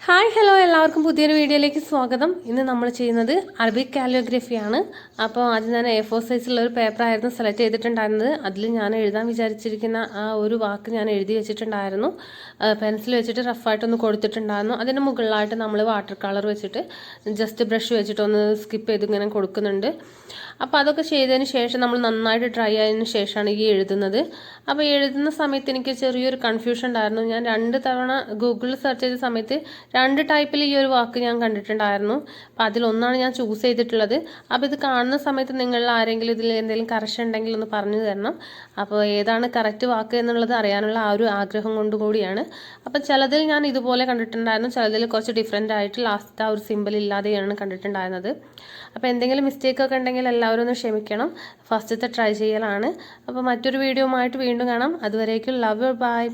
Hi hello എല്ലാവർക്കും പുതിയൊരു വീഡിയോയിലേക്ക് സ്വാഗതം. ഇന്ന് നമ്മൾ ചെയ്യുന്നത് അറബിക് കാലിയോഗ്രഫിയാണ്. അപ്പോൾ അത് ഞാൻ A4 സൈസിലുള്ള ഒരു പേപ്പറായിരുന്നു സെലക്ട് ചെയ്തിട്ടുണ്ടായിരുന്നത്. അതിൽ ഞാൻ എഴുതാൻ വിചാരിച്ചിരിക്കുന്ന ആ ഒരു വാക്ക് ഞാൻ എഴുതി വെച്ചിട്ടുണ്ടായിരുന്നു. പെൻസിൽ വെച്ചിട്ട് റഫായിട്ടൊന്ന് കൊടുത്തിട്ടുണ്ടായിരുന്നു. അതിന് മുകളിലായിട്ട് നമ്മൾ വാട്ടർ കളർ വെച്ചിട്ട് ജസ്റ്റ് ബ്രഷ് വെച്ചിട്ടൊന്ന് സ്കിപ്പ് ചെയ്ത് ഇങ്ങനെ കൊടുക്കുന്നുണ്ട്. അപ്പോൾ അതൊക്കെ ചെയ്തതിന് ശേഷം നമ്മൾ നന്നായിട്ട് ഡ്രൈ ആയതിനു ശേഷമാണ് ഈ എഴുതുന്നത്. അപ്പോൾ എഴുതുന്ന സമയത്ത് എനിക്ക് ചെറിയൊരു കൺഫ്യൂഷൻ ഉണ്ടായിരുന്നു. ഞാൻ 2 തവണ ഗൂഗിളിൽ സെർച്ച് ചെയ്ത സമയത്ത് 2 ടൈപ്പിൽ ഈ ഒരു വാക്ക് ഞാൻ കണ്ടിട്ടുണ്ടായിരുന്നു. അപ്പോൾ അതിലൊന്നാണ് ഞാൻ ചൂസ് ചെയ്തിട്ടുള്ളത്. അപ്പോൾ ഇത് കാണുന്ന സമയത്ത് നിങ്ങളിൽ ആരെങ്കിലും ഇതിൽ എന്തെങ്കിലും കറക്ഷൻ ഉണ്ടെങ്കിൽ ഒന്ന് പറഞ്ഞു തരണം. അപ്പോൾ ഏതാണ് കറക്റ്റ് വാക്ക് എന്നുള്ളത് അറിയാനുള്ള ആ ഒരു ആഗ്രഹം കൊണ്ട് കൂടിയാണ്. അപ്പോൾ ചിലതിൽ ഞാൻ ഇതുപോലെ കണ്ടിട്ടുണ്ടായിരുന്നു, ചിലതിൽ കുറച്ച് ഡിഫറെൻ്റ് ആയിട്ട് ലാസ്റ്റ് ആ ഒരു സിമ്പിൾ ഇല്ലാതെയാണ് കണ്ടിട്ടുണ്ടായിരുന്നത്. അപ്പോൾ എന്തെങ്കിലും മിസ്റ്റേക്ക് ഒക്കെ ഉണ്ടെങ്കിൽ എല്ലാവരും ഒന്ന് ക്ഷമിക്കണം. ഫസ്റ്റത്തെ ട്രൈ ചെയ്യലാണ്. അപ്പോൾ മറ്റൊരു വീഡിയോ ആയിട്ട് വീണ്ടും കാണാം. അതുവരേക്കും ലവ് യു, ബൈ.